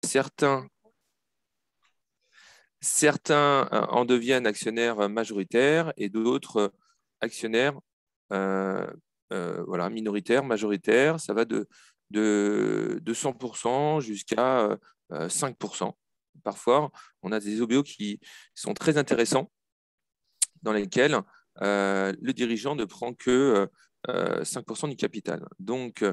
certains en deviennent actionnaires majoritaires et d'autres actionnaires voilà, minoritaires, majoritaires. Ça va de 100% jusqu'à 5%. Parfois, on a des OBO qui sont très intéressants dans lesquels le dirigeant ne prend que 5% du capital. Donc,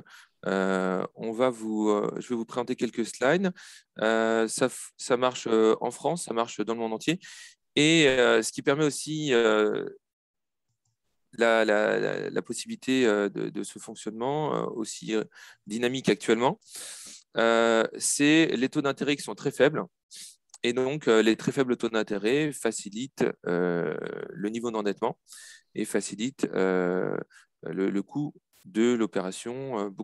je vais vous présenter quelques slides. Ça marche en France, ça marche dans le monde entier. Et ce qui permet aussi la possibilité de ce fonctionnement aussi dynamique actuellement, c'est les taux d'intérêt qui sont très faibles. Et donc, les très faibles taux d'intérêt facilitent le niveau d'endettement et facilitent le coût de l'opération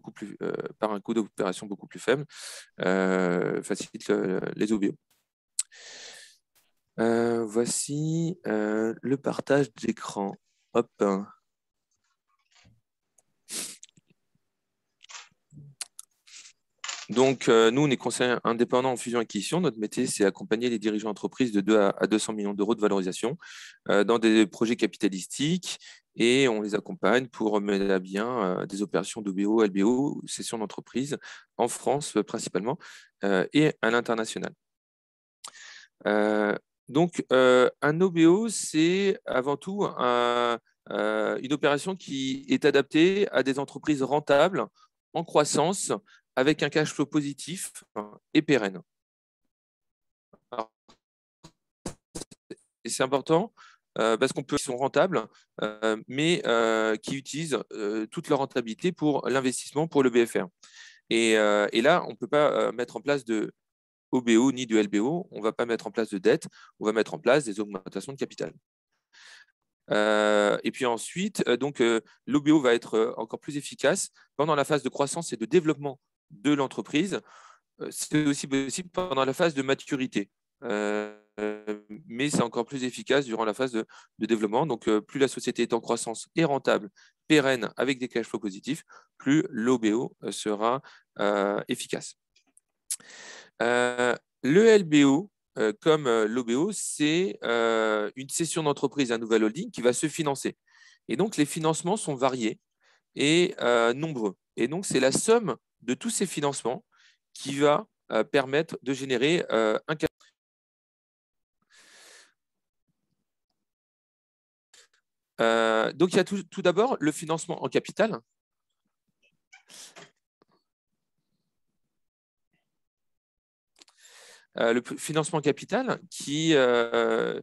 par un coût d'opération beaucoup plus faible, facilite les OBO. Voici le partage d'écran. Hop. Donc, nous, on est conseiller indépendant en fusion-acquisition. Notre métier, c'est accompagner les dirigeants d'entreprise de 2 à 200 millions d'euros de valorisation dans des projets capitalistiques et on les accompagne pour mener à bien des opérations d'OBO, LBO, cession d'entreprise en France principalement et à l'international. Donc, un OBO, c'est avant tout une opération qui est adaptée à des entreprises rentables en croissance avec un cash flow positif et pérenne. Et c'est important parce qu'on peut, ils sont rentables, mais qui utilisent toute leur rentabilité pour l'investissement, pour le BFR. Et là, on ne peut pas mettre en place de OBO ni de LBO, on ne va pas mettre en place de dette, on va mettre en place des augmentations de capital. Et puis ensuite, l'OBO va être encore plus efficace pendant la phase de croissance et de développement de l'entreprise. C'est aussi possible pendant la phase de maturité, mais c'est encore plus efficace durant la phase de développement. Donc, plus la société est en croissance et rentable, pérenne, avec des cash flows positifs, plus l'OBO sera efficace. Le LBO, comme l'OBO, c'est une cession d'entreprise à un nouvel holding qui va se financer. Et donc, les financements sont variés et nombreux. Et donc, c'est la somme de tous ces financements qui va permettre de générer un capital. Donc, il y a tout d'abord le financement en capital. Le financement en capital qui est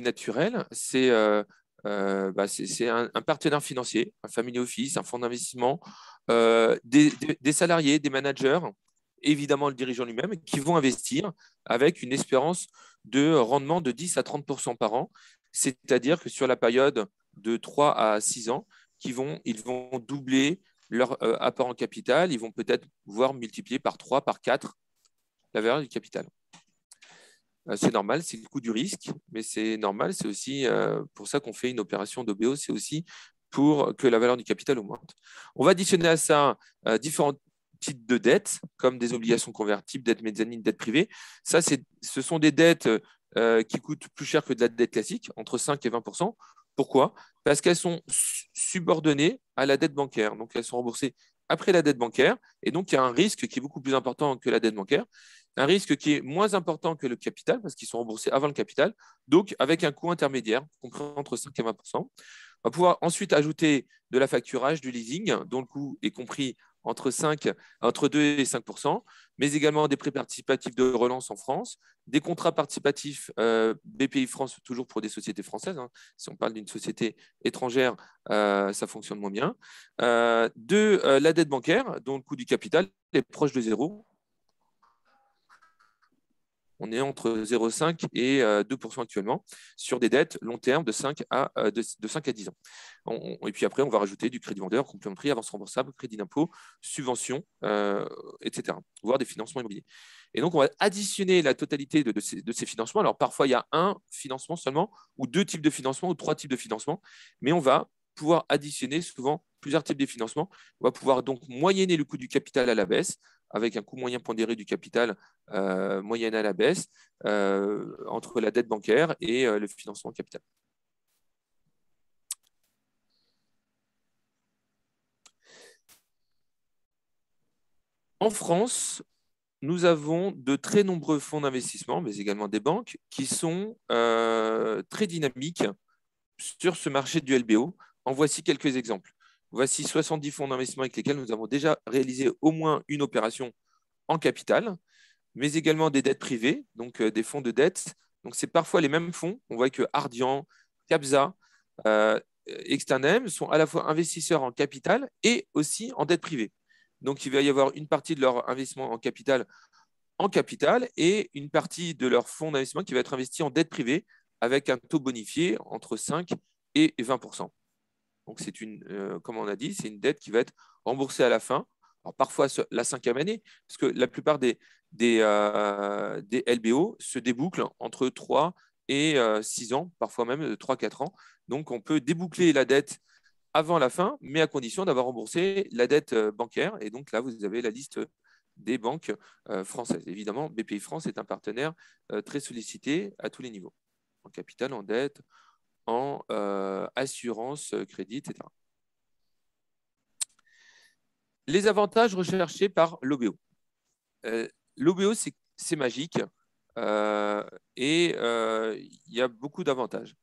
naturel, c'est un partenaire financier, un family office, un fonds d'investissement, des salariés, des managers, évidemment le dirigeant lui-même, qui vont investir avec une espérance de rendement de 10 à 30% par an. C'est-à-dire que sur la période de 3 à 6 ans, ils vont doubler leur apport en capital, ils vont peut-être voir multiplier par 3, par 4 la valeur du capital. C'est normal, c'est le coût du risque, mais c'est normal, c'est aussi pour ça qu'on fait une opération d'OBO, c'est aussi pour que la valeur du capital augmente. On va additionner à ça différents types de dettes, comme des obligations convertibles, dettes mezzanine, dettes privées. Ça, ce sont des dettes qui coûtent plus cher que de la dette classique, entre 5 et 20%. Pourquoi? Parce qu'elles sont subordonnées à la dette bancaire. Donc, elles sont remboursées après la dette bancaire. Et donc, il y a un risque qui est beaucoup plus important que la dette bancaire. Un risque qui est moins important que le capital, parce qu'ils sont remboursés avant le capital, donc avec un coût intermédiaire, compris entre 5 et 20%. On va pouvoir ensuite ajouter de la facturage, du leasing, dont le coût est compris entre 2 et 5%, mais également des prêts participatifs de relance en France, des contrats participatifs BPI France, toujours pour des sociétés françaises. Hein. Si on parle d'une société étrangère, ça fonctionne moins bien. La dette bancaire, dont le coût du capital est proche de zéro. On est entre 0,5 et 2% actuellement sur des dettes long terme de 5 à 10 ans. Et puis après, on va rajouter du crédit vendeur, complément de prix, avance remboursable, crédit d'impôt, subvention, etc., voire des financements immobiliers. Et donc, on va additionner la totalité de ces financements. Alors, parfois, il y a un financement seulement, ou 2 types de financement, ou 3 types de financement, mais on va pouvoir additionner souvent plusieurs types de financements. On va pouvoir donc moyenner le coût du capital à la baisse avec un coût moyen pondéré du capital moyenne à la baisse entre la dette bancaire et le financement capital. En France, nous avons de très nombreux fonds d'investissement, mais également des banques, qui sont très dynamiques sur ce marché du LBO. En voici quelques exemples. Voici 70 fonds d'investissement avec lesquels nous avons déjà réalisé au moins une opération en capital, mais également des dettes privées, donc des fonds de dette. Donc, c'est parfois les mêmes fonds. On voit que Ardian, Capza, Externem sont à la fois investisseurs en capital et aussi en dette privée. Donc, il va y avoir une partie de leur investissement en capital et une partie de leur fonds d'investissement qui va être investi en dette privée avec un taux bonifié entre 5 et 20%. Donc, c'est comme on a dit, c'est une dette qui va être remboursée à la fin. Alors, parfois, la 5e année, parce que la plupart des LBO se débouclent entre 3 et 6 ans, parfois même 3-4 ans. Donc, on peut déboucler la dette avant la fin, mais à condition d'avoir remboursé la dette bancaire. Et donc là, vous avez la liste des banques françaises. Évidemment, BPI France est un partenaire très sollicité à tous les niveaux, en capital, en dette, en assurance, crédit, etc. Les avantages recherchés par l'OBO. L'OBO, c'est magique et il y a beaucoup d'avantages.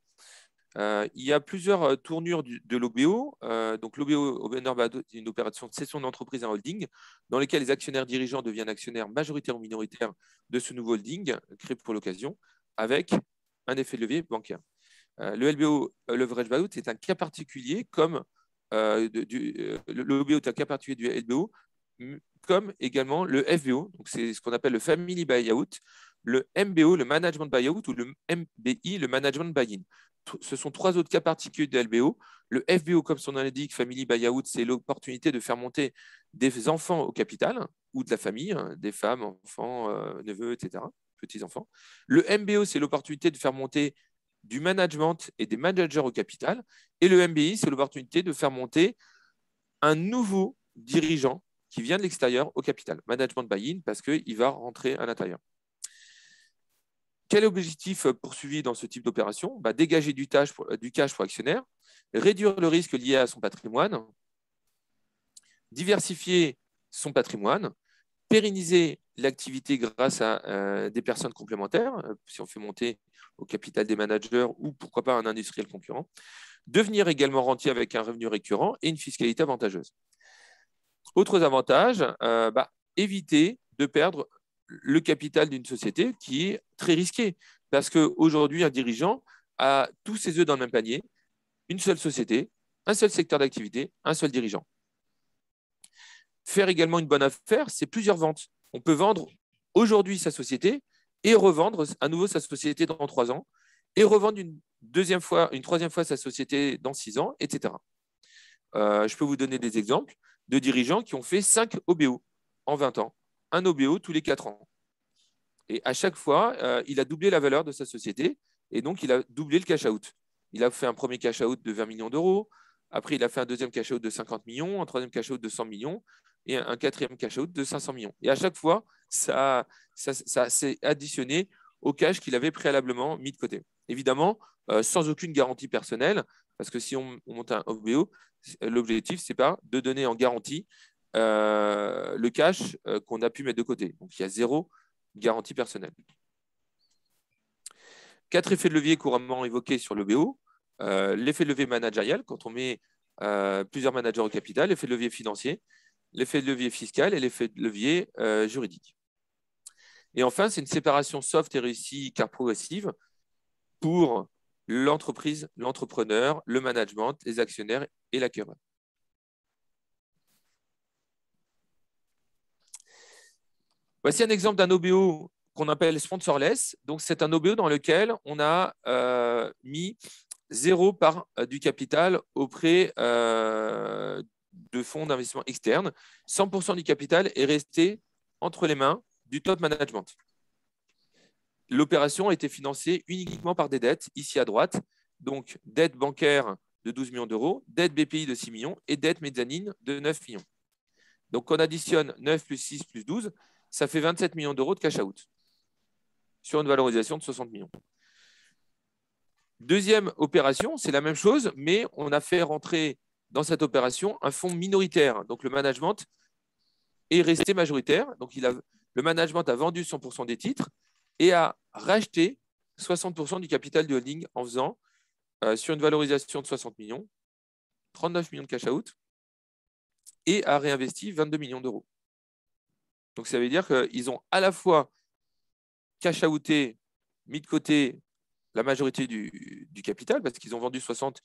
Il y a plusieurs tournures de l'OBO. Donc, l'OBO est une opération de cession d'entreprise à holding dans lequel les actionnaires dirigeants deviennent actionnaires majoritaires ou minoritaires de ce nouveau holding créé pour l'occasion avec un effet de levier bancaire. Le LBO leverage buyout est un cas particulier comme l'OBO est un cas particulier du LBO, comme également le FBO. Donc, c'est ce qu'on appelle le family buyout, le MBO, le management buyout, ou le MBI, le management buy-in. Ce sont 3 autres cas particuliers de LBO. Le FBO, comme son nom l'indique, Family Buyout, c'est l'opportunité de faire monter des enfants au capital ou de la famille, des femmes, enfants, neveux, etc., petits-enfants. Le MBO, c'est l'opportunité de faire monter du management et des managers au capital. Et le MBI, c'est l'opportunité de faire monter un nouveau dirigeant qui vient de l'extérieur au capital. Management buy-in, parce qu'il va rentrer à l'intérieur. Quel objectif poursuivi dans ce type d'opération? Dégager du cash pour actionnaire, réduire le risque lié à son patrimoine, diversifier son patrimoine, pérenniser l'activité grâce à des personnes complémentaires, si on fait monter au capital des managers ou pourquoi pas un industriel concurrent, devenir également rentier avec un revenu récurrent et une fiscalité avantageuse. Autres avantages, éviter de perdre le capital d'une société qui est très risqué. Parce qu'aujourd'hui, un dirigeant a tous ses œufs dans le même panier, une seule société, un seul secteur d'activité, un seul dirigeant. Faire également une bonne affaire, c'est plusieurs ventes. On peut vendre aujourd'hui sa société et revendre à nouveau sa société dans 3 ans et revendre une troisième fois sa société dans 6 ans, etc. Je peux vous donner des exemples de dirigeants qui ont fait 5 OBO en 20 ans. Un OBO tous les 4 ans. Et à chaque fois, il a doublé la valeur de sa société et donc il a doublé le cash-out. Il a fait un premier cash-out de 20 millions d'euros. Après, il a fait un deuxième cash-out de 50 millions, un troisième cash-out de 100 millions et un quatrième cash-out de 500 millions. Et à chaque fois, ça s'est additionné au cash qu'il avait préalablement mis de côté. Évidemment, sans aucune garantie personnelle, parce que si on monte un OBO, l'objectif, ce n'est pas de donner en garantie le cash qu'on a pu mettre de côté. Donc, il y a 0 garantie personnelle. 4 effets de levier couramment évoqués sur l'OBO. L'effet de levier managérial, quand on met plusieurs managers au capital, l'effet de levier financier, l'effet de levier fiscal et l'effet de levier juridique. Et enfin, c'est une séparation soft et réussie car progressive pour l'entreprise, l'entrepreneur, le management, les actionnaires et l'acquéreur. Voici un exemple d'un OBO qu'on appelle sponsorless. Donc, c'est un OBO dans lequel on a mis 0 part du capital auprès de fonds d'investissement externes. 100% du capital est resté entre les mains du top management. L'opération a été financée uniquement par des dettes, ici à droite. Donc, dette bancaire de 12 millions d'euros, dette BPI de 6 millions et dette mezzanine de 9 millions. Donc, on additionne 9 plus 6 plus 12, ça fait 27 millions d'euros de cash out sur une valorisation de 60 millions. Deuxième opération, c'est la même chose, mais on a fait rentrer dans cette opération un fonds minoritaire. Donc, le management est resté majoritaire. Donc, le management a vendu 100% des titres et a racheté 60% du capital du holding en faisant, sur une valorisation de 60 millions, 39 millions de cash out et a réinvesti 22 millions d'euros. Donc, ça veut dire qu'ils ont à la fois cash outé, mis de côté la majorité du capital, parce qu'ils ont vendu 60,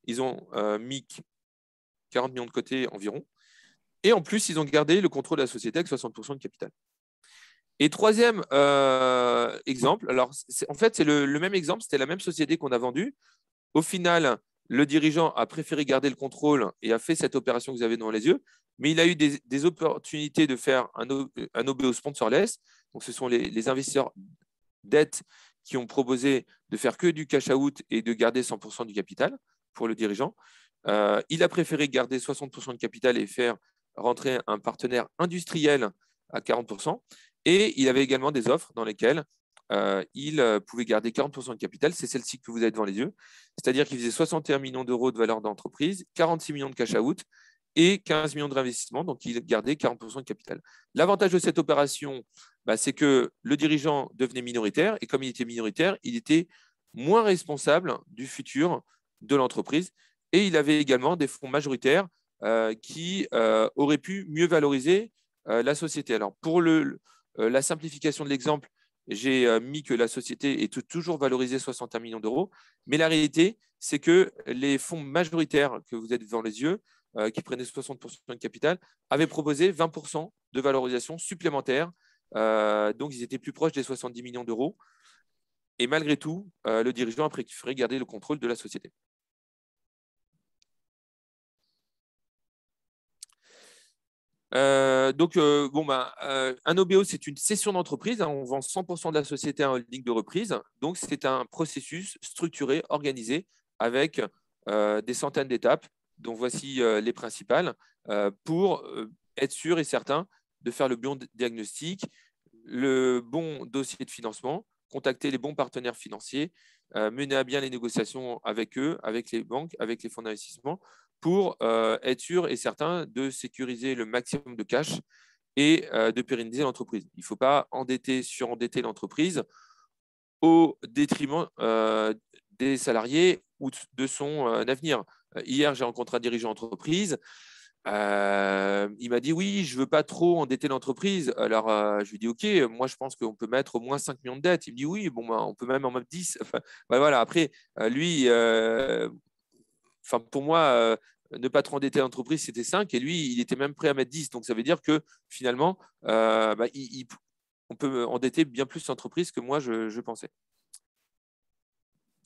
ils ont mis 40 millions de côté environ. Et en plus, ils ont gardé le contrôle de la société avec 60% de capital. Et troisième exemple, alors en fait, c'est le même exemple, c'était la même société qu'on a vendue. Au final, le dirigeant a préféré garder le contrôle et a fait cette opération que vous avez devant les yeux, mais il a eu des opportunités de faire un OBO sponsorless. Donc, ce sont les investisseurs dette qui ont proposé de faire que du cash out et de garder 100% du capital pour le dirigeant. Il a préféré garder 60% de capital et faire rentrer un partenaire industriel à 40%. Et il avait également des offres dans lesquelles il pouvait garder 40% de capital. C'est celle-ci que vous avez devant les yeux. C'est-à-dire qu'il faisait 61 millions d'euros de valeur d'entreprise, 46 millions de cash out et 15 millions de réinvestissement. Donc, il gardait 40% de capital. L'avantage de cette opération, c'est que le dirigeant devenait minoritaire. Et comme il était minoritaire, il était moins responsable du futur de l'entreprise. Et il avait également des fonds majoritaires qui auraient pu mieux valoriser la société. Alors, pour la simplification de l'exemple, j'ai mis que la société est toujours valorisée 61 millions d'euros. Mais la réalité, c'est que les fonds majoritaires que vous êtes devant les yeux, qui prenaient 60% de capital, avaient proposé 20% de valorisation supplémentaire. Donc, ils étaient plus proches des 70 millions d'euros. Et malgré tout, le dirigeant a préféré garder le contrôle de la société. Un OBO, c'est une cession d'entreprise. On vend 100% de la société à un holding de reprise. Donc, c'est un processus structuré, organisé, avec des centaines d'étapes. Donc, voici les principales pour être sûr et certain de faire le bon diagnostic, le bon dossier de financement, contacter les bons partenaires financiers, mener à bien les négociations avec eux, avec les banques, avec les fonds d'investissement, pour être sûr et certain de sécuriser le maximum de cash et de pérenniser l'entreprise. Il ne faut pas surendetter l'entreprise au détriment des salariés ou de son avenir. Hier, j'ai rencontré un dirigeant d'entreprise. Il m'a dit oui, je ne veux pas trop endetter l'entreprise. Alors, je lui ai dit ok, moi je pense qu'on peut mettre au moins 5 millions de dettes. Il me dit oui, bon, on peut même en mettre 10. Enfin, voilà, après, lui, pour moi, ne pas trop endetter l'entreprise, c'était 5 et lui, il était même prêt à mettre 10. Donc, ça veut dire que finalement, on peut endetter bien plus l'entreprise que moi, je pensais.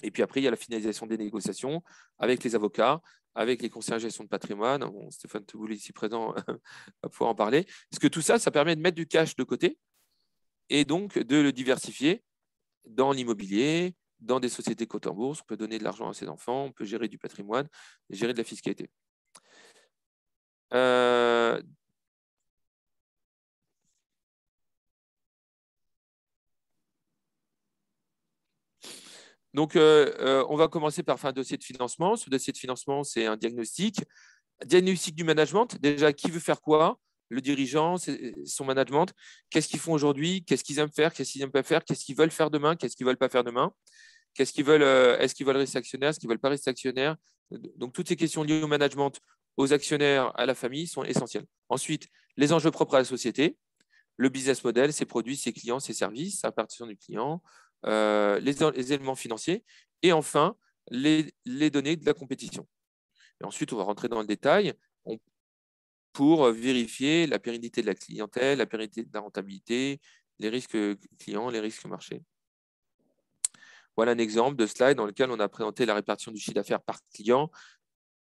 Et puis après, il y a la finalisation des négociations avec les avocats, avec les conseillers en gestion de patrimoine. Bon, Stéphane Teboul, ici présent, va pouvoir en parler. Parce que tout ça, ça permet de mettre du cash de côté et donc de le diversifier dans l'immobilier, dans des sociétés cotées en bourse. On peut donner de l'argent à ses enfants, on peut gérer du patrimoine, gérer de la fiscalité. Donc, on va commencer par faire un dossier de financement. Ce dossier de financement, c'est un diagnostic. Diagnostic du management. Déjà, qui veut faire quoi? Le dirigeant, son management. Qu'est-ce qu'ils font aujourd'hui? Qu'est-ce qu'ils aiment faire? Qu'est-ce qu'ils n'aiment pas faire? Qu'est-ce qu'ils veulent faire demain? Qu'est-ce qu'ils ne veulent pas faire demain? Qu'est-ce qu'ils veulent? Est-ce qu'ils veulent rester actionnaires? Est-ce qu'ils ne veulent pas rester actionnaires? Donc, toutes ces questions liées au management, aux actionnaires, à la famille sont essentielles. Ensuite, les enjeux propres à la société, le business model, ses produits, ses clients, ses services, sa partition du client, les éléments financiers et enfin, les données de la compétition. Et ensuite, on va rentrer dans le détail pour vérifier la pérennité de la clientèle, la pérennité de la rentabilité, les risques clients, les risques marchés. Voilà un exemple de slide dans lequel on a présenté la répartition du chiffre d'affaires par client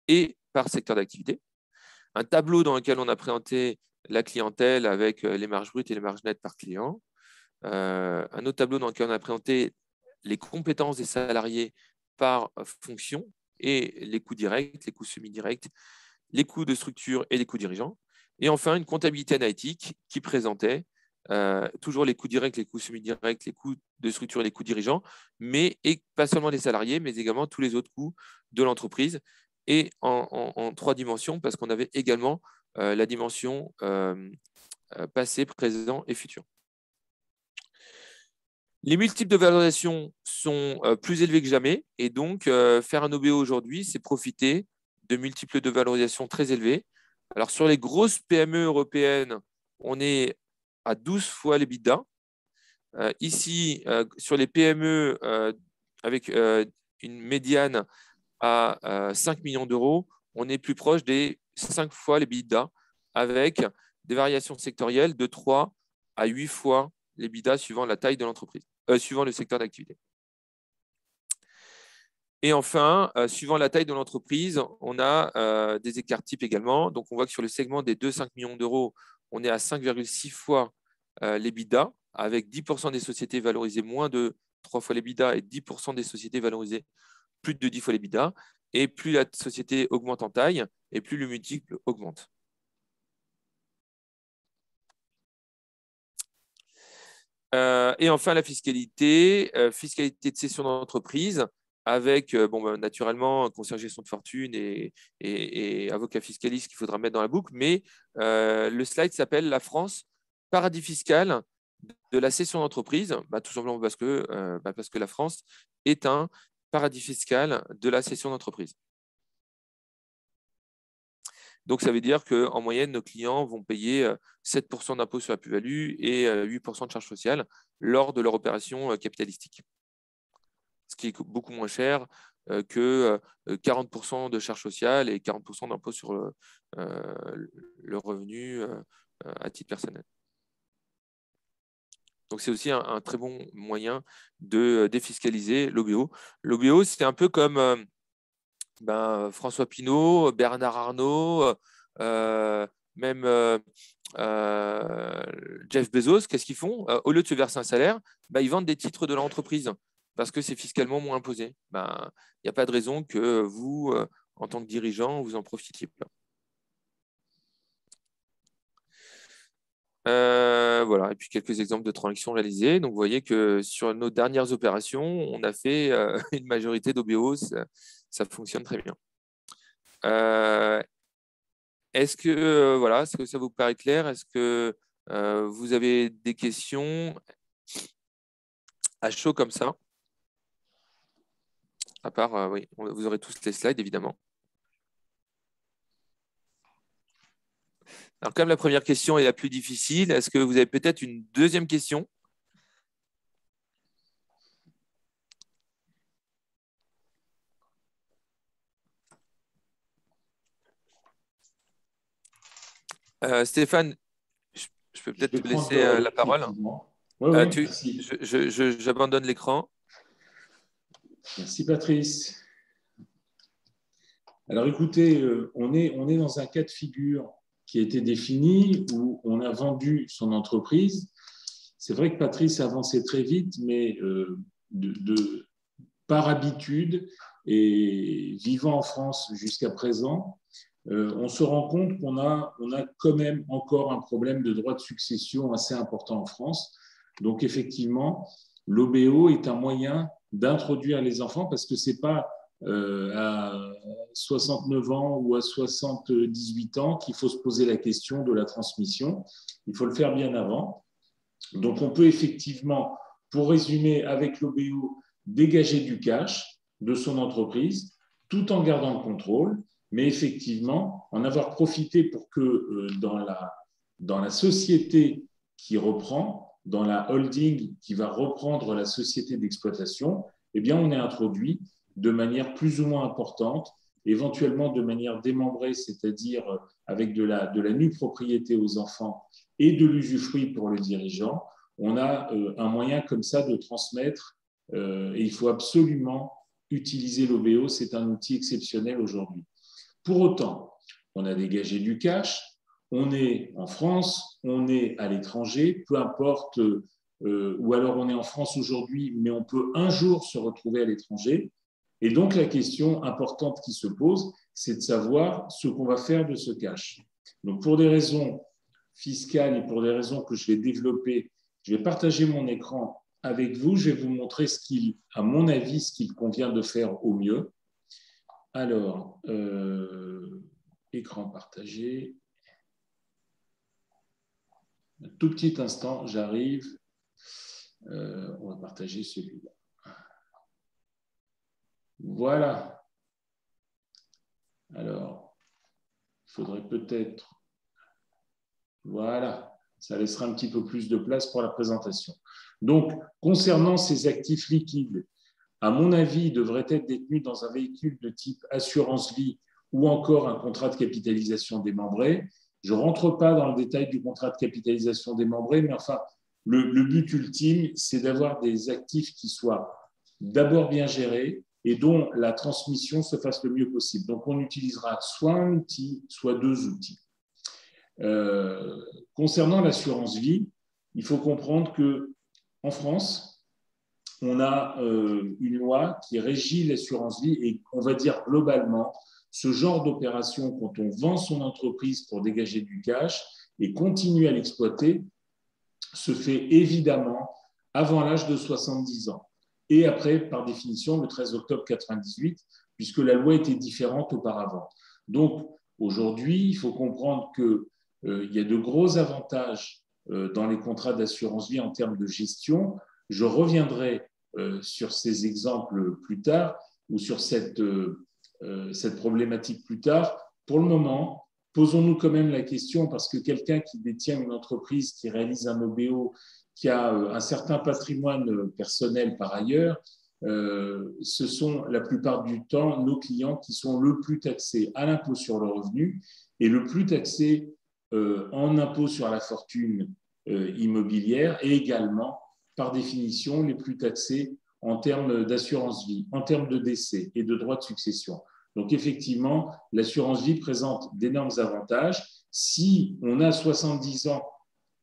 et par secteur d'activité. Un tableau dans lequel on a présenté la clientèle avec les marges brutes et les marges nettes par client. Un autre tableau dans lequel on a présenté les compétences des salariés par fonction et les coûts directs, les coûts semi-directs, les coûts de structure et les coûts dirigeants. Et enfin, une comptabilité analytique qui présentait toujours les coûts directs, les coûts semi-directs, les coûts de structure et les coûts dirigeants, et pas seulement des salariés, mais également tous les autres coûts de l'entreprise, et en 3 dimensions, parce qu'on avait également la dimension passé, présent et futur. Les multiples de valorisation sont plus élevés que jamais, et donc faire un OBO aujourd'hui, c'est profiter de multiples de valorisation très élevés. Alors sur les grosses PME européennes, on est à 12 fois l'EBITDA. Ici, sur les PME avec une médiane à 5 millions d'euros, on est plus proche des 5 fois l'EBITDA, avec des variations sectorielles de 3 à 8 fois l'EBITDA suivant la taille de l'entreprise, suivant le secteur d'activité. Et enfin, suivant la taille de l'entreprise, on a des écarts types également. Donc, on voit que sur le segment des 2-5 millions d'euros, on est à 5,6 fois l'EBITDA, avec 10% des sociétés valorisées moins de 3 fois l'EBITDA et 10% des sociétés valorisées plus de 10 fois l'EBITDA. Et plus la société augmente en taille, et plus le multiple augmente. Et enfin, la fiscalité, fiscalité de cession d'entreprise, avec naturellement conseiller gestion de fortune et avocat fiscaliste qu'il faudra mettre dans la boucle. Mais le slide s'appelle « La France, paradis fiscal de la cession d'entreprise ». Tout simplement parce que la France est un paradis fiscal de la cession d'entreprise. Donc, ça veut dire qu'en moyenne, nos clients vont payer 7% d'impôt sur la plus-value et 8% de charges sociales lors de leur opération capitalistique. Ce qui est beaucoup moins cher que 40% de charges sociales et 40% d'impôt sur le revenu à titre personnel. Donc, c'est aussi un très bon moyen de défiscaliser l'OBO. L'OBO, c'est un peu comme François Pinault, Bernard Arnault, même Jeff Bezos, qu'est-ce qu'ils font? Au lieu de se verser un salaire, ils vendent des titres de l'entreprise parce que c'est fiscalement moins imposé. Il n'y a pas de raison que vous, en tant que dirigeant, vous en profitiez pas. Voilà, et puis quelques exemples de transactions réalisées. Donc, vous voyez que sur nos dernières opérations, on a fait une majorité d'OBO. Ça fonctionne très bien. Est-ce que ça vous paraît clair? Est-ce que vous avez des questions à chaud comme ça? À part, oui, vous aurez tous les slides, évidemment. Alors, comme la première question est la plus difficile, est-ce que vous avez peut-être une deuxième question? Stéphane, je peux peut-être te laisser la parole. Merci. J'abandonne l'écran. Merci, Patrice. Alors, écoutez, on est dans un cas de figure qui a été défini où on a vendu son entreprise. C'est vrai que Patrice a avancé très vite, mais par habitude et vivant en France jusqu'à présent, on se rend compte qu'on a quand même encore un problème de droit de succession assez important en France. Donc, effectivement, l'OBO est un moyen d'introduire les enfants parce que ce n'est pas à 69 ans ou à 78 ans qu'il faut se poser la question de la transmission. Il faut le faire bien avant. Donc, on peut effectivement, pour résumer, avec l'OBO, dégager du cash de son entreprise tout en gardant le contrôle, mais effectivement, en avoir profité pour que dans la société qui reprend, dans la holding qui va reprendre la société d'exploitation, eh bien, on est introduit de manière plus ou moins importante, éventuellement de manière démembrée, c'est-à-dire avec de la nue propriété aux enfants et de l'usufruit pour le dirigeant. On a un moyen comme ça de transmettre et il faut absolument utiliser l'OBO, c'est un outil exceptionnel aujourd'hui. Pour autant, on a dégagé du cash, on est en France, on est à l'étranger, peu importe, ou alors on est en France aujourd'hui, mais on peut un jour se retrouver à l'étranger. Et donc la question importante qui se pose, c'est de savoir ce qu'on va faire de ce cash. Donc, pour des raisons fiscales et pour des raisons que je vais développer, je vais partager mon écran avec vous. Je vais vous montrer à mon avis, ce qu'il convient de faire au mieux. Alors, écran partagé. Un tout petit instant, j'arrive. On va partager celui-là. Voilà. Alors, il faudrait peut-être... Voilà. Ça laissera un petit peu plus de place pour la présentation. Donc, concernant ces actifs liquides, à mon avis, ils devraient être détenus dans un véhicule de type assurance vie ou encore un contrat de capitalisation démembré. Je ne rentre pas dans le détail du contrat de capitalisation démembré, mais enfin, le but ultime, c'est d'avoir des actifs qui soient d'abord bien gérés et dont la transmission se fasse le mieux possible. Donc, on utilisera soit un outil, soit deux outils. Concernant l'assurance vie, il faut comprendre qu'en France, on a une loi qui régit l'assurance vie et on va dire globalement, ce genre d'opération, quand on vend son entreprise pour dégager du cash et continue à l'exploiter, se fait évidemment avant l'âge de 70 ans. Et après, par définition, le 13 octobre 1998, puisque la loi était différente auparavant. Donc, aujourd'hui, il faut comprendre qu'il y a de gros avantages dans les contrats d'assurance vie en termes de gestion. Je reviendrai sur ces exemples plus tard ou sur cette problématique plus tard. Pour le moment, posons-nous quand même la question, parce que quelqu'un qui détient une entreprise, qui réalise un OBO, qui a un certain patrimoine personnel par ailleurs, ce sont la plupart du temps nos clients qui sont le plus taxés à l'impôt sur le revenu et le plus taxés en impôt sur la fortune immobilière et également, par définition, les plus taxés en termes d'assurance vie, en termes de décès et de droits de succession. Donc, effectivement, l'assurance vie présente d'énormes avantages. Si on a 70 ans,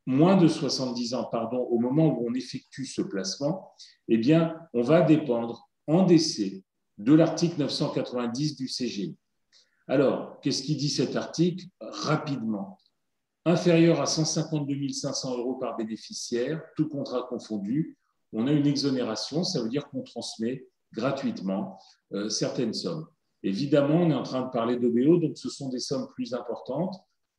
moins de 70 ans, pardon, au moment où on effectue ce placement, eh bien, on va dépendre en décès de l'article 990 du CGI. Alors, qu'est-ce qui dit cet article? Rapidement. Inférieur à 152 500 € par bénéficiaire, tout contrat confondu, on a une exonération, ça veut dire qu'on transmet gratuitement certaines sommes. Évidemment, on est en train de parler d'OBO, donc ce sont des sommes plus importantes.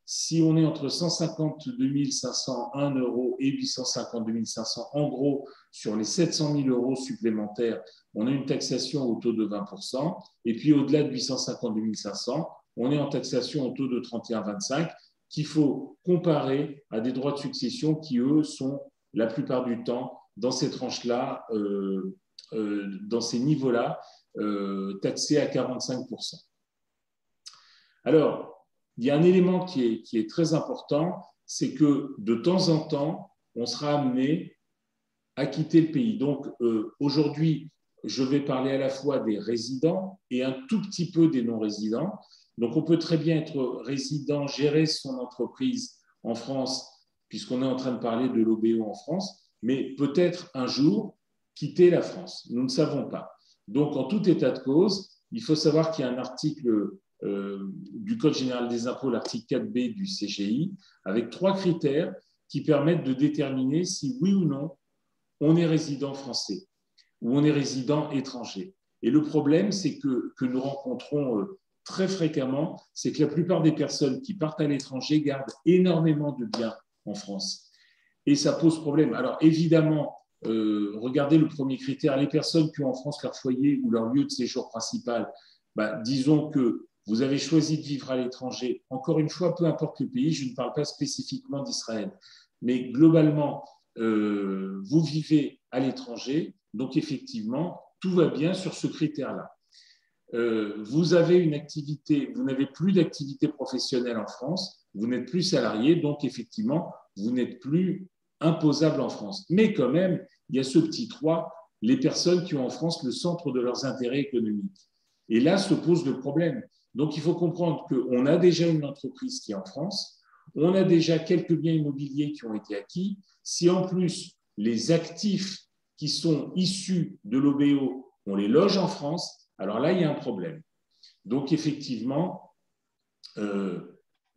Si on est entre 152 501 € et 852 500, en gros, sur les 700 000 € supplémentaires, on a une taxation au taux de 20%. Et puis, au-delà de 852 500, on est en taxation au taux de 31,25 qu'il faut comparer à des droits de succession qui, eux, sont la plupart du temps dans ces tranches-là, dans ces niveaux-là, taxés à 45%. Alors, il y a un élément qui est très important, c'est que de temps en temps, on sera amené à quitter le pays. Donc, aujourd'hui, je vais parler à la fois des résidents et un tout petit peu des non-résidents. Donc, on peut très bien être résident, gérer son entreprise en France, puisqu'on est en train de parler de l'OBO en France, mais peut-être un jour quitter la France. Nous ne savons pas. Donc, en tout état de cause, il faut savoir qu'il y a un article du Code général des impôts, l'article 4B du CGI, avec 3 critères qui permettent de déterminer si oui ou non on est résident français ou on est résident étranger. Et le problème, c'est que nous rencontrons très fréquemment, c'est que la plupart des personnes qui partent à l'étranger gardent énormément de biens en France. Et ça pose problème. Alors évidemment, regardez le premier critère, les personnes qui ont en France leur foyer ou leur lieu de séjour principal, disons que vous avez choisi de vivre à l'étranger. Encore une fois, peu importe le pays, je ne parle pas spécifiquement d'Israël, mais globalement, vous vivez à l'étranger, donc effectivement, tout va bien sur ce critère-là. Vous avez une activité, vous n'avez plus d'activité professionnelle en France, vous n'êtes plus salarié, donc effectivement, vous n'êtes plus imposable en France. Mais quand même, il y a ce petit 3, les personnes qui ont en France le centre de leurs intérêts économiques. Et là se pose le problème. Donc, il faut comprendre qu'on a déjà une entreprise qui est en France, on a déjà quelques biens immobiliers qui ont été acquis. Si en plus, les actifs qui sont issus de l'OBO, on les loge en France, alors là, il y a un problème. Donc, effectivement,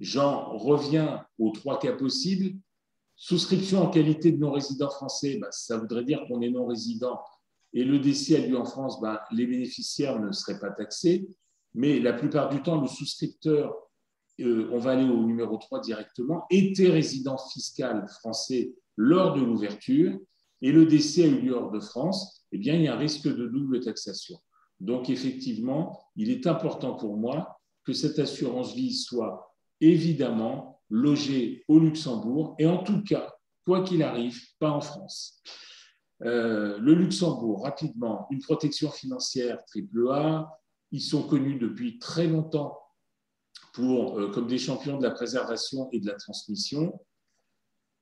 J'en reviens aux 3 cas possibles. Souscription en qualité de non-résident français, ça voudrait dire qu'on est non-résident et le décès a lieu en France, les bénéficiaires ne seraient pas taxés. Mais la plupart du temps, le souscripteur, on va aller au numéro 3 directement, était résident fiscal français lors de l'ouverture et le décès a eu lieu hors de France, eh bien, il y a un risque de double taxation. Donc, effectivement, il est important pour moi que cette assurance vie soit évidemment logée au Luxembourg et en tout cas, quoi qu'il arrive, pas en France. Le Luxembourg, rapidement, une protection financière AAA. Ils sont connus depuis très longtemps comme des champions de la préservation et de la transmission.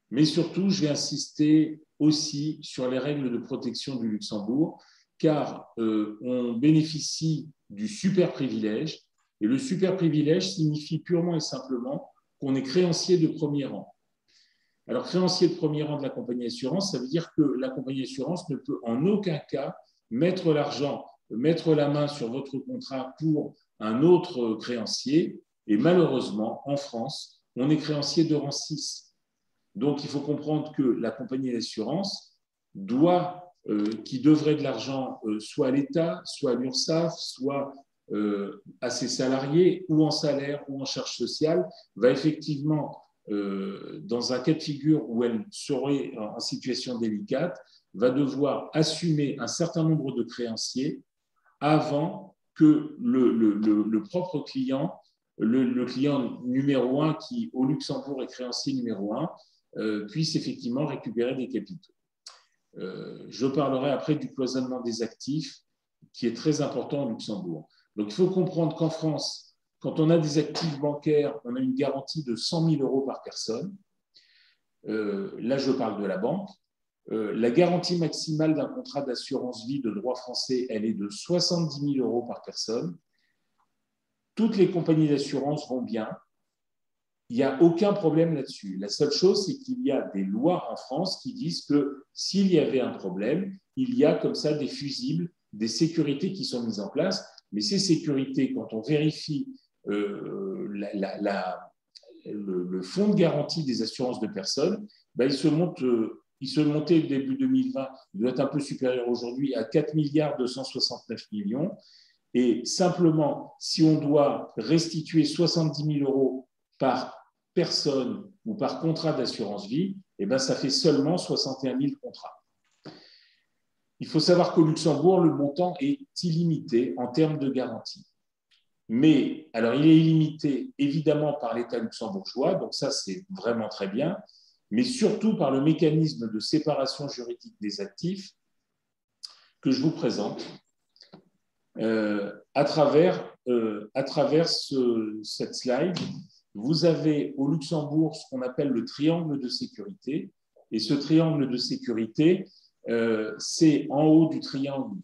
Mais surtout, je vais insister aussi sur les règles de protection du Luxembourg, car on bénéficie du super privilège. Et le super privilège signifie purement et simplement qu'on est créancier de premier rang. Alors, créancier de premier rang de la compagnie d'assurance, ça veut dire que la compagnie d'assurance ne peut en aucun cas mettre la main sur votre contrat pour un autre créancier. Et malheureusement, en France, on est créancier de rang 6. Donc, il faut comprendre que la compagnie d'assurance qui devrait de l'argent soit à l'État, soit à l'URSSAF, soit à ses salariés, ou en salaire, ou en charge sociale, va effectivement, dans un cas de figure où elle serait en situation délicate, va devoir assumer un certain nombre de créanciers avant que le propre client, le client numéro 1 qui au Luxembourg est créancier numéro 1, puisse effectivement récupérer des capitaux. Je parlerai après du cloisonnement des actifs qui est très important au Luxembourg. Donc il faut comprendre qu'en France, quand on a des actifs bancaires, on a une garantie de 100 000 euros par personne. Là, je parle de la banque. La garantie maximale d'un contrat d'assurance vie de droit français, elle est de 70 000 euros par personne. Toutes les compagnies d'assurance vont bien. Il n'y a aucun problème là-dessus. La seule chose, c'est qu'il y a des lois en France qui disent que s'il y avait un problème, il y a comme ça des fusibles, des sécurités qui sont mises en place. Mais ces sécurités, quand on vérifie le fonds de garantie des assurances de personnes, il se montait début 2020, il doit être un peu supérieur aujourd'hui à 4 269 milliards. Et simplement, si on doit restituer 70 000 euros par personne ou par contrat d'assurance vie, ça fait seulement 61 000 contrats. Il faut savoir qu'au Luxembourg, le montant est illimité en termes de garantie. Mais, alors, il est illimité évidemment par l'État luxembourgeois, donc ça, c'est vraiment très bien, mais surtout par le mécanisme de séparation juridique des actifs que je vous présente à travers cette slide. Vous avez au Luxembourg ce qu'on appelle le triangle de sécurité, et ce triangle de sécurité, c'est en haut du triangle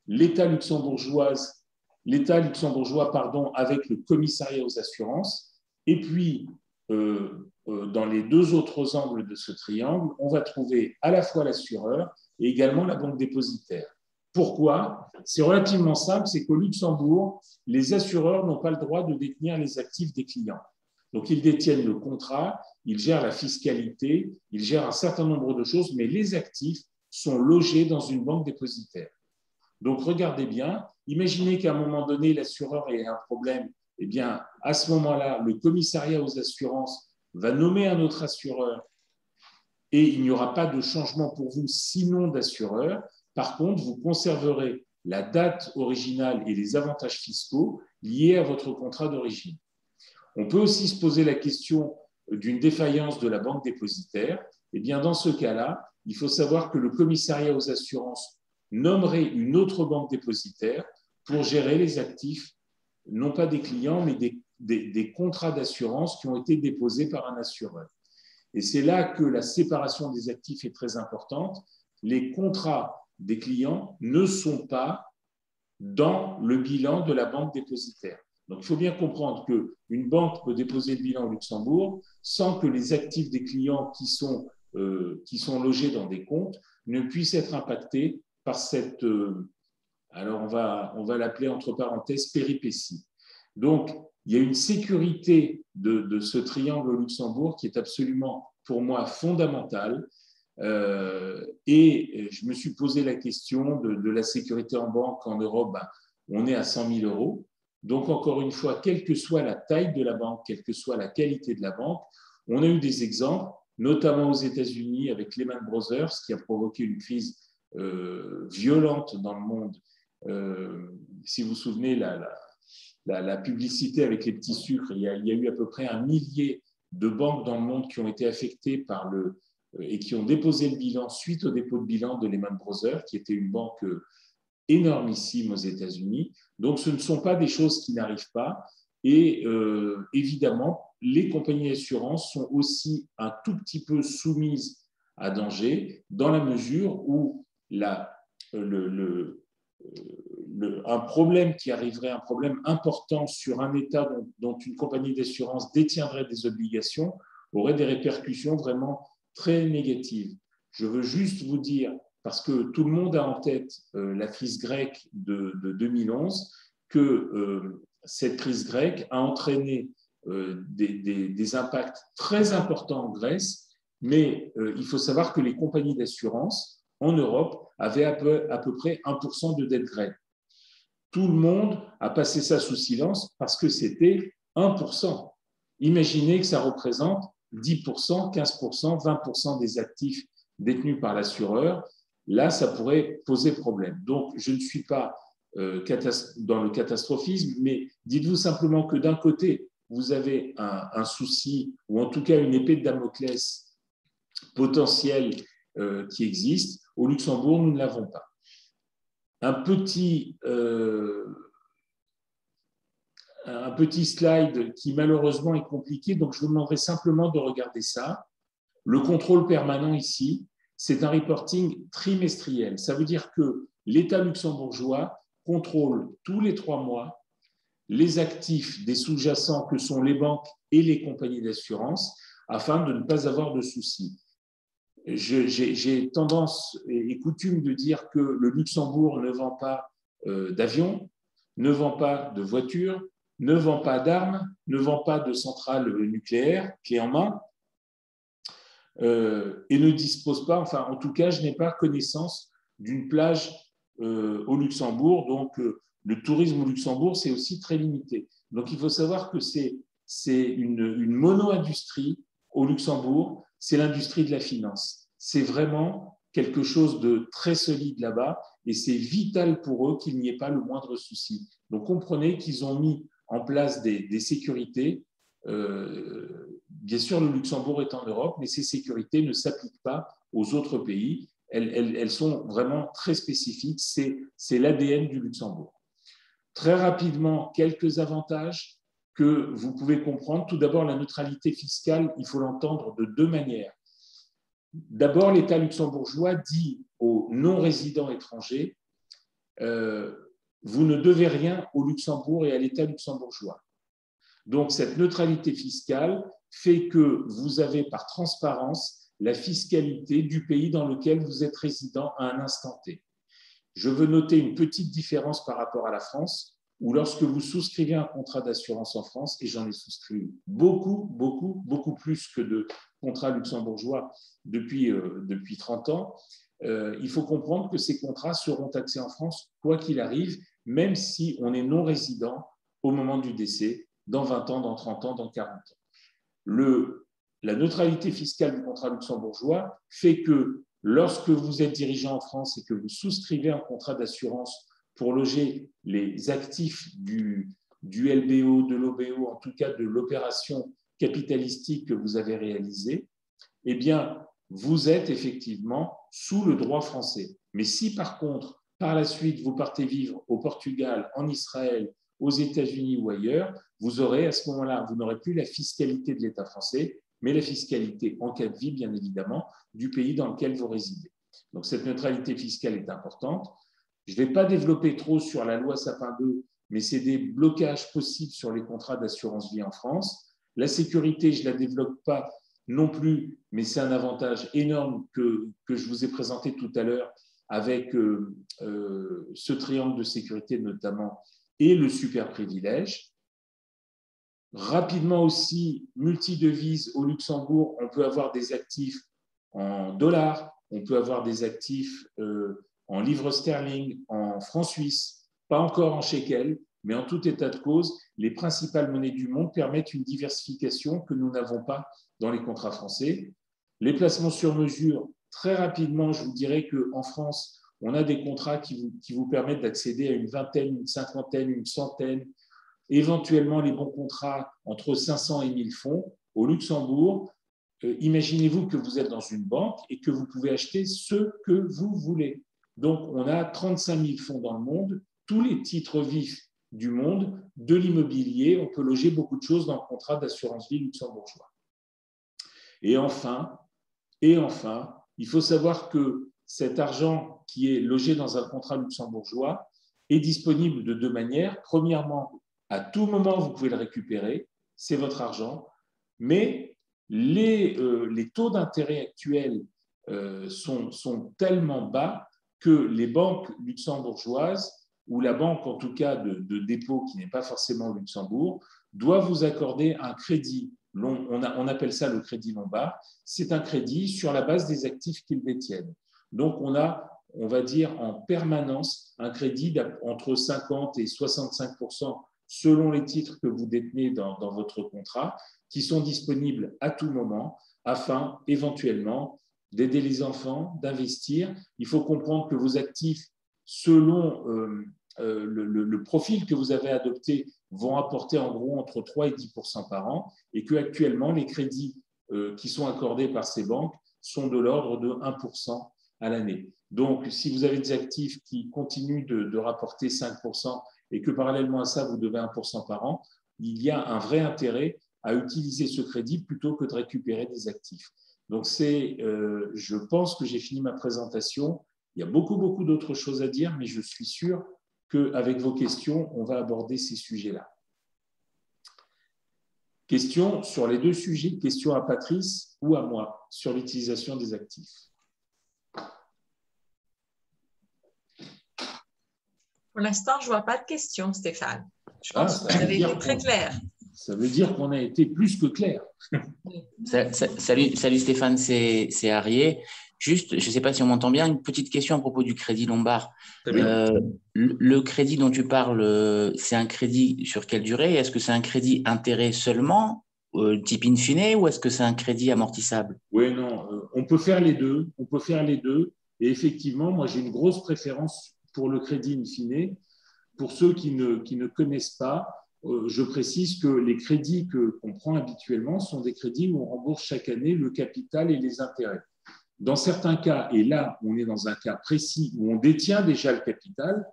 l'État luxembourgeois, avec le commissariat aux assurances, et puis dans les deux autres angles de ce triangle, on va trouver à la fois l'assureur et également la banque dépositaire. Pourquoi? C'est relativement simple, c'est qu'au Luxembourg, les assureurs n'ont pas le droit de détenir les actifs des clients. Donc, ils détiennent le contrat, ils gèrent la fiscalité, ils gèrent un certain nombre de choses, mais les actifs sont logés dans une banque dépositaire. Donc, regardez bien, imaginez qu'à un moment donné, l'assureur ait un problème, eh bien, à ce moment-là, le commissariat aux assurances va nommer un autre assureur et il n'y aura pas de changement pour vous, sinon d'assureur. Par contre, vous conserverez la date originale et les avantages fiscaux liés à votre contrat d'origine. On peut aussi se poser la question d'une défaillance de la banque dépositaire. Eh bien, dans ce cas-là, il faut savoir que le commissariat aux assurances nommerait une autre banque dépositaire pour gérer les actifs, non pas des clients, mais des contrats d'assurance qui ont été déposés par un assureur. Et c'est là que la séparation des actifs est très importante. Les contrats des clients ne sont pas dans le bilan de la banque dépositaire. Donc, il faut bien comprendre qu'une banque peut déposer le bilan au Luxembourg sans que les actifs des clients qui sont logés dans des comptes ne puissent être impactés par cette, alors on va l'appeler entre parenthèses, péripétie. Donc, il y a une sécurité de ce triangle au Luxembourg qui est absolument, pour moi, fondamentale. Et je me suis posé la question de la sécurité en banque en Europe. Ben, on est à 100 000 euros. Donc, encore une fois, quelle que soit la taille de la banque, quelle que soit la qualité de la banque, on a eu des exemples, notamment aux États-Unis avec Lehman Brothers, qui a provoqué une crise violente dans le monde. Si vous vous souvenez, la publicité avec les petits sucres, il y a eu à peu près 1 millier de banques dans le monde qui ont été affectées par et qui ont déposé le bilan suite au dépôt de bilan de Lehman Brothers, qui était une banque énormissime aux États-Unis. Donc, ce ne sont pas des choses qui n'arrivent pas. Et évidemment, les compagnies d'assurance sont aussi un tout petit peu soumises à danger dans la mesure où un problème qui arriverait, un problème important sur un État dont une compagnie d'assurance détiendrait des obligations, aurait des répercussions vraiment très négatives. Je veux juste vous dire, parce que tout le monde a en tête la crise grecque de 2011, que cette crise grecque a entraîné des impacts très importants en Grèce, mais il faut savoir que les compagnies d'assurance en Europe avaient à peu près 1% de dette grecque. Tout le monde a passé ça sous silence parce que c'était 1%. Imaginez que ça représente 10%, 15%, 20% des actifs détenus par l'assureur. Là, ça pourrait poser problème. Donc, je ne suis pas dans le catastrophisme, mais dites-vous simplement que d'un côté, vous avez un souci, ou en tout cas une épée de Damoclès potentielle qui existe. Au Luxembourg, nous ne l'avons pas. Un petit slide qui malheureusement est compliqué, donc je vous demanderai simplement de regarder ça. Le contrôle permanent ici, c'est un reporting trimestriel. Ça veut dire que l'État luxembourgeois contrôle tous les 3 mois les actifs des sous-jacents que sont les banques et les compagnies d'assurance afin de ne pas avoir de soucis. J'ai tendance et coutume de dire que le Luxembourg ne vend pas d'avions, ne vend pas de voitures, ne vend pas d'armes, ne vend pas de centrales nucléaires, clé en main, et ne dispose pas, enfin en tout cas, je n'ai pas connaissance d'une plage au Luxembourg. Donc, le tourisme au Luxembourg, c'est aussi très limité. Donc, il faut savoir que c'est une mono-industrie au Luxembourg, c'est l'industrie de la finance. C'est vraiment quelque chose de très solide là-bas et c'est vital pour eux qu'il n'y ait pas le moindre souci. Donc, comprenez qu'ils ont mis en place des sécurités. Bien sûr, le Luxembourg est en Europe, mais ces sécurités ne s'appliquent pas aux autres pays. Elles sont vraiment très spécifiques. C'est l'ADN du Luxembourg. Très rapidement, quelques avantages que vous pouvez comprendre. Tout d'abord, la neutralité fiscale, il faut l'entendre de 2 manières. D'abord, l'État luxembourgeois dit aux non-résidents étrangers vous ne devez rien au Luxembourg et à l'État luxembourgeois. Donc, cette neutralité fiscale fait que vous avez par transparence la fiscalité du pays dans lequel vous êtes résident à un instant T. Je veux noter une petite différence par rapport à la France, où lorsque vous souscrivez un contrat d'assurance en France, et j'en ai souscrit beaucoup plus que de contrats luxembourgeois depuis 30 ans, il faut comprendre que ces contrats seront taxés en France, quoi qu'il arrive, même si on est non-résident au moment du décès, dans 20 ans, dans 30 ans, dans 40 ans. La neutralité fiscale du contrat luxembourgeois fait que lorsque vous êtes dirigeant en France et que vous souscrivez un contrat d'assurance pour loger les actifs du LBO, de l'OBO, en tout cas de l'opération capitalistique que vous avez réalisée, eh bien, vous êtes effectivement sous le droit français. Mais si par contre, par la suite, vous partez vivre au Portugal, en Israël, aux États-Unis ou ailleurs, vous aurez à ce moment-là, vous n'aurez plus la fiscalité de l'État français, mais la fiscalité en cas de vie, bien évidemment, du pays dans lequel vous résidez. Donc, cette neutralité fiscale est importante. Je ne vais pas développer trop sur la loi Sapin 2, mais c'est des blocages possibles sur les contrats d'assurance vie en France. La sécurité, je ne la développe pas non plus, mais c'est un avantage énorme que je vous ai présenté tout à l'heure avec ce triangle de sécurité notamment et le super privilège. Rapidement aussi, multidevises au Luxembourg, on peut avoir des actifs en dollars, on peut avoir des actifs en livres sterling, en francs suisses, pas encore en shekel, mais en tout état de cause, les principales monnaies du monde permettent une diversification que nous n'avons pas dans les contrats français. Les placements sur mesure, très rapidement, je vous dirais qu'en France, on a des contrats qui vous permettent d'accéder à une vingtaine, une cinquantaine, une centaine, éventuellement les bons contrats entre 500 et 1000 fonds. Au Luxembourg, imaginez-vous que vous êtes dans une banque et que vous pouvez acheter ce que vous voulez. Donc, on a 35 000 fonds dans le monde, tous les titres vifs du monde, de l'immobilier, on peut loger beaucoup de choses dans le contrat d'assurance vie luxembourgeois. Et enfin, il faut savoir que cet argent qui est logé dans un contrat luxembourgeois est disponible de deux manières. Premièrement, à tout moment, vous pouvez le récupérer, c'est votre argent, mais les taux d'intérêt actuels sont tellement bas que les banques luxembourgeoises, ou la banque en tout cas de dépôt qui n'est pas forcément au Luxembourg, doivent vous accorder un crédit. On appelle ça le crédit lombard. C'est un crédit sur la base des actifs qu'ils détiennent. Donc, on va dire en permanence un crédit entre 50 et 65% selon les titres que vous détenez dans votre contrat, qui sont disponibles à tout moment afin éventuellement d'aider les enfants, d'investir. Il faut comprendre que vos actifs, selon le profil que vous avez adopté, vont apporter en gros entre 3 et 10% par an et qu'actuellement, les crédits qui sont accordés par ces banques sont de l'ordre de 1% à l'année. Donc, si vous avez des actifs qui continuent de rapporter 5% et que parallèlement à ça, vous devez 1% par an, il y a un vrai intérêt à utiliser ce crédit plutôt que de récupérer des actifs. Donc, je pense que j'ai fini ma présentation. Il y a beaucoup d'autres choses à dire, mais je suis sûr qu'avec vos questions, on va aborder ces sujets-là. Question sur les deux sujets, question à Patrice ou à moi, sur l'utilisation des actifs. Pour l'instant, je ne vois pas de questions, Stéphane. Je pense que vous avez été très clair. Ça veut dire qu'on a été plus que clair. Salut Stéphane, c'est Arié. Juste, je ne sais pas si on m'entend bien, une petite question à propos du crédit lombard. Le crédit dont tu parles, c'est un crédit sur quelle durée? Est-ce que c'est un crédit intérêt seulement, type in fine, ou est-ce que c'est un crédit amortissable? Oui, non, on peut faire les deux. On peut faire les deux. Et effectivement, moi, j'ai une grosse préférence pour le crédit in fine. Pour ceux qui ne connaissent pas, je précise que les crédits qu'on prend habituellement sont des crédits où on rembourse chaque année le capital et les intérêts. Dans certains cas, et là, on est dans un cas précis où on détient déjà le capital,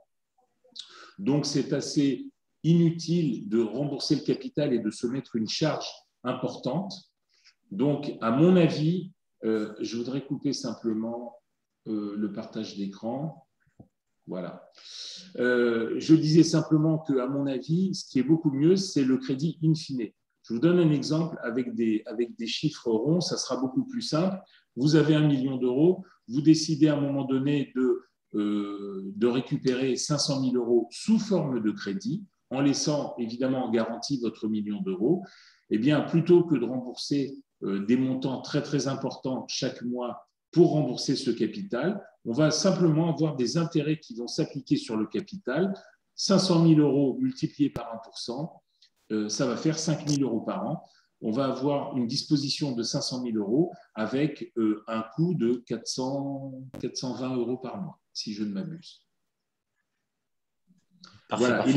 donc c'est assez inutile de rembourser le capital et de se mettre une charge importante. Donc, à mon avis, je voudrais couper simplement le partage d'écran. Voilà. Je disais simplement qu'à mon avis, ce qui est beaucoup mieux, c'est le crédit in fine. Je vous donne un exemple avec des chiffres ronds, ça sera beaucoup plus simple. Vous avez 1 million d'euros, vous décidez à un moment donné de récupérer 500 000 euros sous forme de crédit, en laissant évidemment en garantie votre million d'euros. Eh bien, plutôt que de rembourser des montants très très importants chaque mois pour rembourser ce capital, on va simplement avoir des intérêts qui vont s'appliquer sur le capital. 500 000 euros multipliés par 1%, ça va faire 5 000 euros par an. On va avoir une disposition de 500 000 euros avec un coût de 420 euros par mois, si je ne m'abuse. Voilà. Et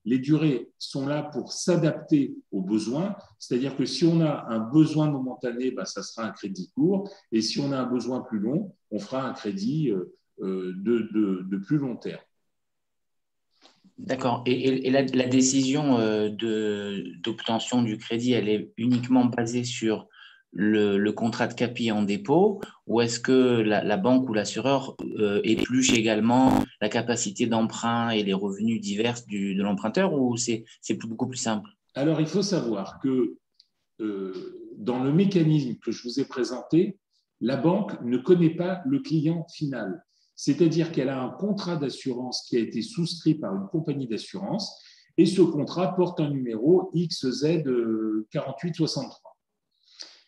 les durées sont là pour s'adapter aux besoins. C'est-à-dire que si on a un besoin momentané, ça sera un crédit court. Et si on a un besoin plus long, on fera un crédit de plus long terme. D'accord. Et la décision d'obtention du crédit, elle est uniquement basée sur le contrat de capi en dépôt, ou est-ce que la banque ou l'assureur épluche également la capacité d'emprunt et les revenus divers de l'emprunteur, ou c'est beaucoup plus simple? Alors, il faut savoir que dans le mécanisme que je vous ai présenté, la banque ne connaît pas le client final. C'est-à-dire qu'elle a un contrat d'assurance qui a été souscrit par une compagnie d'assurance Et ce contrat porte un numéro XZ4863.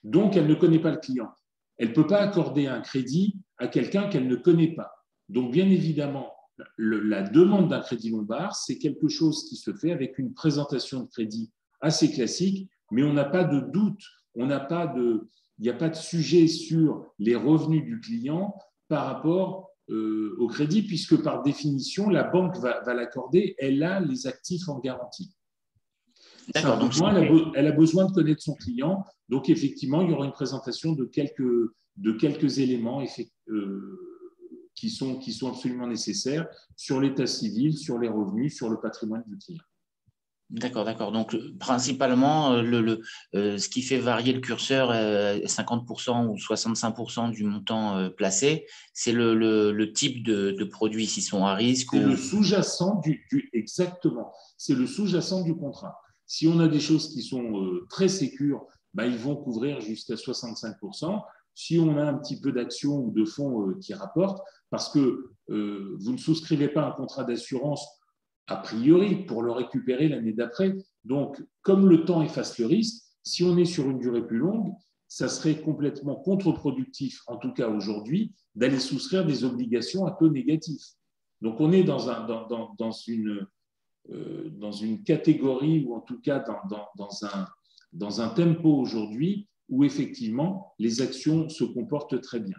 Donc, elle ne connaît pas le client. Elle ne peut pas accorder un crédit à quelqu'un qu'elle ne connaît pas. Donc, bien évidemment, la demande d'un crédit Lombard, c'est quelque chose qui se fait avec une présentation de crédit assez classique, mais on n'a pas de doute, il n'y a pas de sujet sur les revenus du client par rapport au crédit, puisque par définition, la banque va l'accorder, elle a les actifs en garantie. Simplement, elle a besoin de connaître son client, donc effectivement, il y aura une présentation de quelques éléments qui sont absolument nécessaires sur l'état civil, sur les revenus, sur le patrimoine du client. D'accord. Donc, principalement, ce qui fait varier le curseur, 50% ou 65% du montant placé, c'est le type de produits, s'ils sont à risque. C'est le sous-jacent exactement. C'est le sous-jacent du contrat. Si on a des choses qui sont très sécures, ils vont couvrir jusqu'à 65%. Si on a un petit peu d'actions ou de fonds qui rapportent, parce que vous ne souscrivez pas un contrat d'assurance a priori pour le récupérer l'année d'après. Donc, comme le temps efface le risque, si on est sur une durée plus longue, ça serait complètement contre-productif, en tout cas aujourd'hui, d'aller souscrire des obligations à taux négatif. Donc, on est dans une catégorie, ou en tout cas dans un tempo aujourd'hui où effectivement les actions se comportent très bien.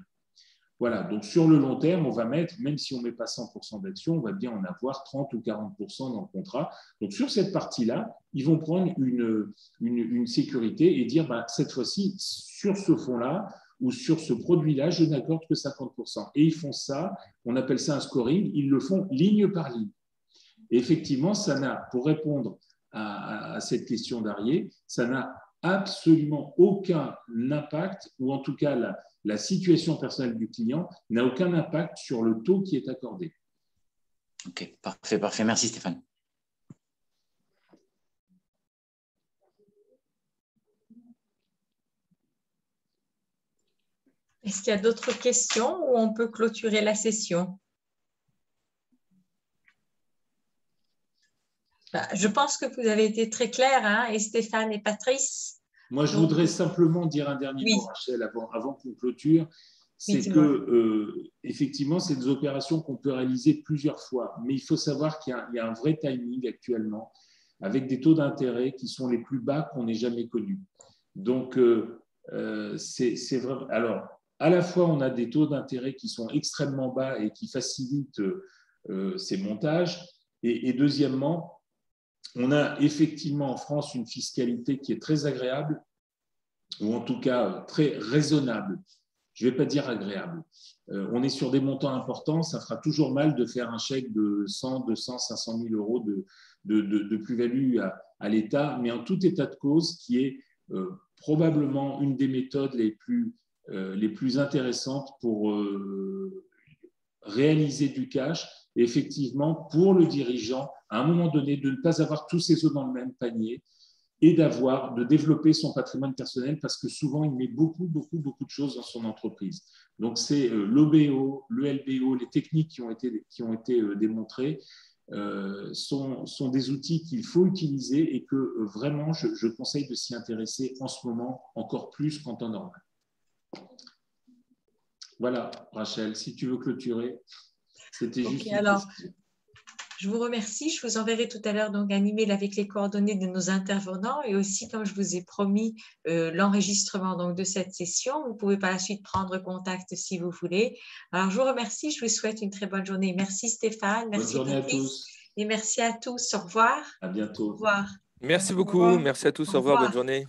Voilà, donc sur le long terme, on va mettre, même si on ne met pas 100% d'actions, on va bien en avoir 30 ou 40% dans le contrat. Donc sur cette partie-là, ils vont prendre une sécurité et dire, cette fois-ci, sur ce fonds-là ou sur ce produit-là, je n'accorde que 50%. Et ils font ça, on appelle ça un scoring, ils le font ligne par ligne. Et effectivement, pour répondre à cette question d'Arié, ça n'a absolument aucun impact, ou en tout cas la situation personnelle du client n'a aucun impact sur le taux qui est accordé. Ok, parfait. Merci Stéphane. Est-ce qu'il y a d'autres questions ou on peut clôturer la session? Je pense que vous avez été très clairs, et Stéphane et Patrice. Moi, je voudrais simplement dire un dernier mot, Rachel, avant qu'on clôture. C'est que, effectivement, c'est des opérations qu'on peut réaliser plusieurs fois. Mais il faut savoir qu'il y a un vrai timing actuellement, avec des taux d'intérêt qui sont les plus bas qu'on ait jamais connus. Donc, c'est vrai. Alors, à la fois, on a des taux d'intérêt qui sont extrêmement bas et qui facilitent ces montages. Et deuxièmement, on a effectivement en France une fiscalité qui est très agréable, ou en tout cas très raisonnable. Je ne vais pas dire agréable. On est sur des montants importants, ça fera toujours mal de faire un chèque de 100, 200, 500 000 euros de plus-value à l'État, mais en tout état de cause, qui est probablement une des méthodes les plus intéressantes pour réaliser du cash, et effectivement, pour le dirigeant, à un moment donné, de ne pas avoir tous ses œufs dans le même panier et de développer son patrimoine personnel, parce que souvent, il met beaucoup de choses dans son entreprise. Donc, c'est l'OBO, le LBO, les techniques qui ont été démontrées sont des outils qu'il faut utiliser et que vraiment, je conseille de s'y intéresser en ce moment encore plus qu'en temps normal. Voilà, Rachel, si tu veux clôturer, c'était juste une question. Je vous remercie. Je vous enverrai tout à l'heure donc un email avec les coordonnées de nos intervenants et aussi, comme je vous ai promis, l'enregistrement donc de cette session. Vous pouvez par la suite prendre contact si vous voulez. Alors, je vous remercie. Je vous souhaite une très bonne journée. Merci Stéphane. Merci bonne journée Patrice. À tous. Et merci à tous. Au revoir. À bientôt. Au revoir. Merci beaucoup. Merci à tous. Au revoir. Bonne journée.